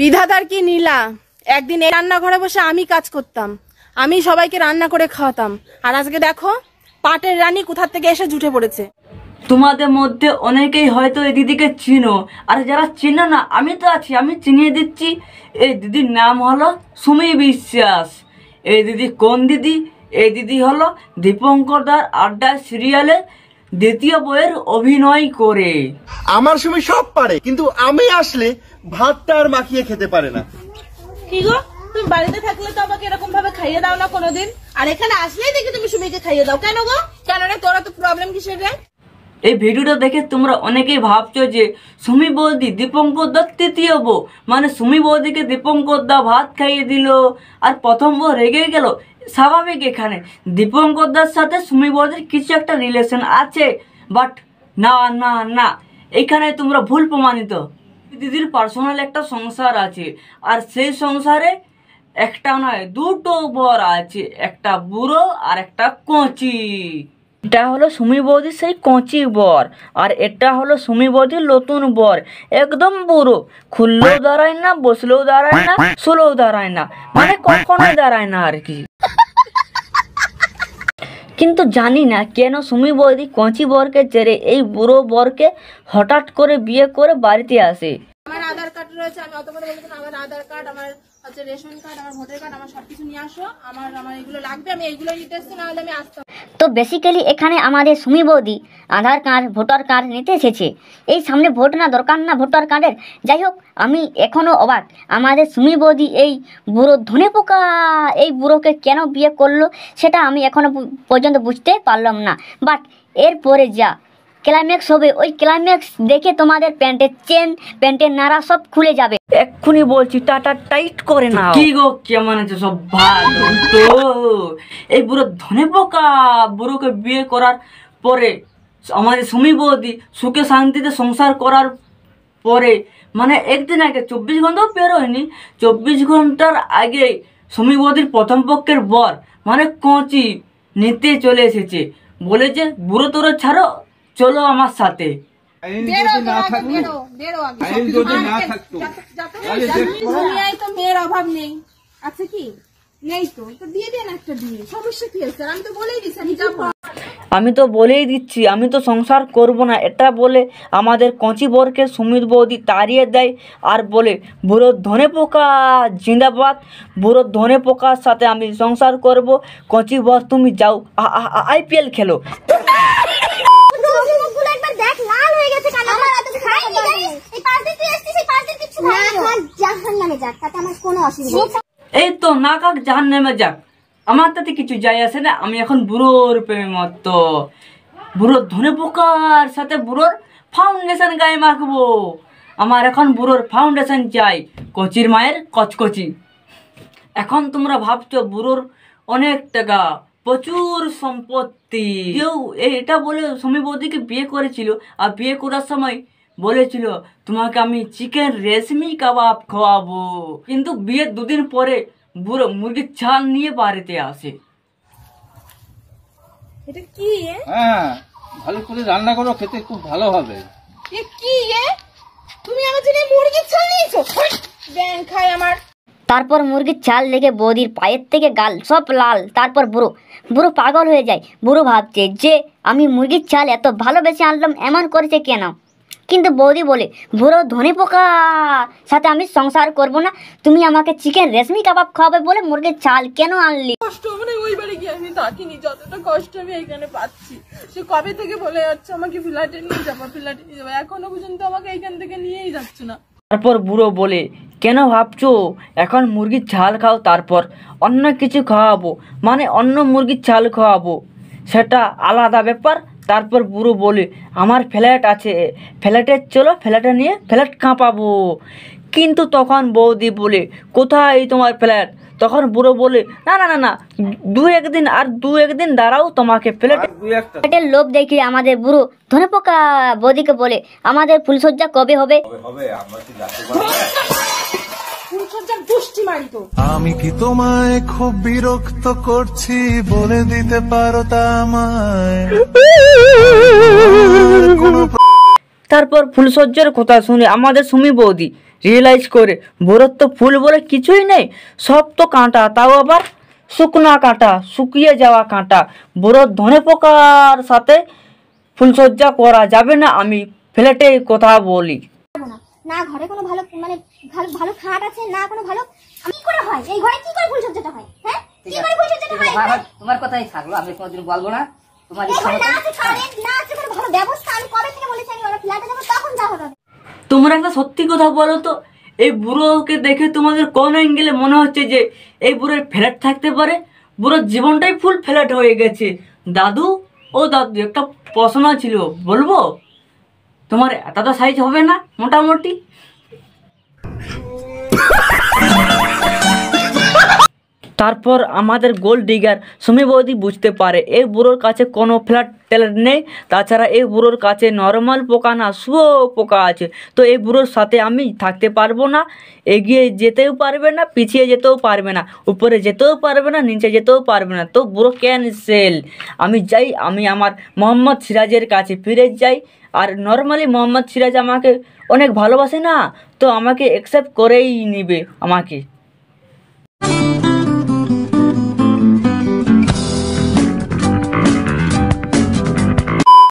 বিধাতার কি নীলা, একদিন এই রান্নাঘরে বসে আমি কাজ করতাম, আমি সবাইকে রান্না করে খাওয়াতাম, আর আজকে দেখো পাটের রানী কোথা থেকে এসে জুটে পড়েছে। তোমাদের মধ্যে অনেকেই হয়তো এই দিদিকে চিনো, আর যারা চিনো না আমি তো আছি, আমি চিনিয়ে দিচ্ছি। এই দিদির নাম হলো সুমি বিশ্বাস। এই দিদি কোন দিদি? এই দিদি হলো দীপঙ্কর দার আড্ডা সিরিয়ালে দ্বিতীয় বইয়ের অভিনয় করে। আমার সুমি সব পারে, কিন্তু আমি আসলে ভাতটা আর মাখিয়ে খেতে পারে না। কি গো, তুমি বাড়িতে থাকলে তো আমাকে এরকম ভাবে খাইয়ে দাও না কোনোদিন, আর এখানে আসলেই দেখি তুমি সুমিকে খাইয়ে দাও। কেন গো, কেন রে? তোরা তো প্রবলেম কিসের রে? এই ভিডিওটা দেখে তোমরা অনেকেই ভাবছো যে সুমি বৌদি দীপঙ্কর দার তৃতীয় বউ, মানে সুমি বৌদিকে দীপঙ্কর দা ভাত খাইয়ে দিল আর প্রথম বউ রেগে গেল। স্বাভাবিক, এখানে দীপঙ্কর দার সাথে সুমি বৌদির কিছু একটা রিলেশন আছে, বাট না না না, এখানে তোমরা ভুল প্রমাণিত। দিদির পার্সোনাল একটা সংসার আছে, আর সেই সংসারে একটা নয় দুটো বর আছে, একটা বুড়ো আর একটা কচি। এটা হলো সুমি বৌদির সেই কচি বর, আর এটা হলো সুমি বৌদির নতুন বর, একদম বুড়ো, খুললেও দাঁড়ায় না, বসলেও দাঁড়ায় না, শুলেও দাঁড়ায় না, মানে কখনোই দাঁড়ায় না আর কি। কিন্তু জানি না কেন সুমি বৌদি কচি বরকে ছেড়ে এই বুড়ো বরকে হঠাৎ করে বিয়ে করে বাড়িতে আসে। আমার আধার কার্ড রয়েছে, আমি অত কথা বলবো না। আমার আধার কার্ড, আমার হচ্ছে রেশন কার্ড, আমার ভোটার কার্ড, আমার সবকিছু নিয়ে আসো। আমার এগুলো লাগবে, আমি এইগুলো নিতে এসেছি, না হলে আমি আসতাম। তো বেসিক্যালি এখানে আমাদের সুমি বৌদি আধার কার্ড ভোটার কার্ড নিতে এসেছে। এই সামনে ভোট না, দরকার না ভোটার কার্ডের। যাই হোক, আমি এখনও অবাক, আমাদের সুমি বৌদি এই বুড়ো ধনে পোকা এই বুড়োকে কেন বিয়ে করলো সেটা আমি এখনো পর্যন্ত বুঝতে পারলাম না। বাট এরপরে যা ক্লাইম্যাক্স হবে, ওই ক্লাইম্যাক্স দেখে তোমাদের প্যান্টের চেন, প্যান্টের নাড়া সব খুলে যাবে। এক্ষুনি বলছি, টাটা টাইট করে না। কি গো, কেমন আছে সব? ভালো তো? এই বুড়ো ধনে পোকা বুড়োকে বিয়ে করার পরে আমাদের সুমি বৌদি সুখে শান্তিতে সংসার করার পরে, মানে একদিন আগে 24 ঘন্টাও বেরোয়নি, 24 ঘন্টার আগে সুমি বৌদির প্রথম পক্ষের বর মানে কচি নিতে চলে এসেছে, বলেছে বুড়ো তোরা ছাড়ো, চলো আমার সাথে। মেয়ের অভাব নেই, আচ্ছা কি নেই তো দিয়ে দেন একটা বিয়ে, সমস্যা কি আছে? আমি তো বলেই দিচ্ছি আমি যাবো। আমি তো বলেই দিচ্ছি আমি তো সংসার করব না, এটা বলে আমাদের কচি বরকে সুমিত বৌদি তাড়িয়ে দেয় আর বলে বুড়ো ধনে পোকা জিন্দাবাদ, বুড়ো ধনে পোকার সাথে আমি সংসার করব। কচি বর তুমি যাও, IPL খেলো। এই তো না কাক জাহান্নামে যাক, আমার তাতে কিছু যায় আসে না। আমি এখন বুড়োর প্রেমে মত, বুড়োর ধনে পোকার সাথে বুড়োর ফাউন্ডেশন গায়ে মাখবো। আমার এখন বুড়োর ফাউন্ডেশন চাই, কচির মায়ের কচকচি। এখন তোমরা ভাবছো বুড়োর অনেক টাকা, প্রচুর সম্পত্তি, কেউ এটা বলে সুমি বৌদিকে বিয়ে করেছিল, আর বিয়ে করার সময় বলেছিল তোমাকে আমি চিকেন রেশমি কাবাব খাওয়াবো, কিন্তু বিয়ের 2 দিন পরে বুড়ো মুরগির ছাল নিয়ে বাড়িতে আসে। এটা কি? হ্যাঁ, ভালো করে রান্না করো, খেতে খুব ভালো হবে। কি তুমি আমার জন্য মুরগির ছাল নিয়েছো? ব্যাং খায় আমার। তারপর মুরগির ছাল লেগে বৌদির পায়ের থেকে গাল সব লাল। তারপর বুড়ো পাগল হয়ে যায়। বুড়ো ভাবছে যে আমি মুরগির ছাল এত ভালোবেসে আনলাম, এমন করেছে কেন? কিন্তু বৌদি বলে বুড়ো ধনে পোকা সাথে আমি সংসার করব না, তুমি আমাকে চিকেন রেশমি কাবাব খাওয়াবে বলে মুরগির ছাল কেন আনলি? কষ্ট মানে ওই বাড়ি গিয়ে আমি থাকিনি, যতটা কষ্ট আমি এখানে পাচ্ছি। সে কবে থেকে বলে যাচ্ছে আমাকে ফ্ল্যাটে নিয়ে যাবো, ফ্ল্যাটে নিয়ে যাবো, এখনো পর্যন্ত আমাকে এখান থেকে নিয়েই যাচ্ছে না। তারপর বুড়ো বলে কেন ভাবছো, এখন মুরগির ছাল খাও, তারপর অন্য কিছু খাওয়াবো, মানে অন্য মুরগির ছাল খাওয়াবো, সেটা আলাদা ব্যাপার। তারপর বুড়ো বলে আমার ফ্ল্যাট আছে, ফ্ল্যাটে চলো, ফ্ল্যাটে নিয়ে ফ্ল্যাট কাঁপাবো। কিন্তু তখন বৌদি বলে কোথায় তোমার ফ্ল্যাট? তখন বুড়ো বলে না না না না, 2-1 দিন দাঁড়াও, তোমাকে ফ্ল্যাটের লোভ দেখে আমাদের বুড়ো ধনে পোকা বৌদিকে বলে আমাদের ফুলসজ্জা কবে হবে? আমি কি তোমায় খুব বিরক্ত করছি বলে দিতে পারো তা আমায়? তারপর ফুলসজ্জার কথা শুনে আমাদের সুমি বৌদি রিয়েলাইজ করে বুড়োর তো ফুল বলে কিছুই নেই, সব তো কাঁটা, তাও আবার শুকনা কাঁটা, শুকিয়ে যাওয়া কাঁটা। বুড়োর ধনে পোকার সাথে ফুলসজ্জা করা যাবে না, আমি ফ্ল্যাটে কথা বলি। না ঘরে কোনো ভালো মানে ভালো ভালো খাট আছে, না কোনো ভালো কি করে হয় এই ঘরে, কি করে ফুলসজ্জাটা হয়? হ্যাঁ কি করে ফুলসজ্জাটা হয়? তোমার কথাই থাকলো, আমি কোনোদিন বলবো না। তোমার এই ঘরে না আছে কারেন্ট, না আছে কোনো ভালো ব্যবস্থা। আমি কবে থেকে বলেছি আমি ওরা ফ্ল্যাটে যাবো, তখন যা হবে। তোমরা একটা সত্যি কথা বলো তো, এই বুড়োকে দেখে তোমাদের কোন অ্যাঙ্গেলে মনে হচ্ছে যে এই বুড়োর ফ্ল্যাট থাকতে পারে? বুড়োর জীবনটাই ফুল ফ্ল্যাট হয়ে গেছে। দাদু, ও দাদু, একটা প্রশ্ন ছিল, বলবো? তোমার এতটা সাইজ হবে না মোটামুটি? তারপর আমাদের গোল্ড ডিগার সুমি বৌদি বুঝতে পারে এই বুড়োর কাছে কোনো ফ্ল্যাট ট্যালেন্ট নেই, তাছাড়া এই বুড়োর কাছে নর্মাল পোকা না শুয়ো পোকা আছে। তো এই বুড়োর সাথে আমি থাকতে পারবো না, এগিয়ে যেতেও পারবে না, পিছিয়ে যেতেও পারবে না, উপরে যেতেও পারবে না, নিচে যেতেও পারবে না। তো বুড়ো ক্যান্সেল। আমি যাই, আমি আমার মোহাম্মদ সিরাজের কাছে ফিরে যাই। আর নর্মালি মোহাম্মদ সিরাজ আমাকে অনেক ভালোবাসে না, তো আমাকে অ্যাকসেপ্ট করেই নিবে আমাকে।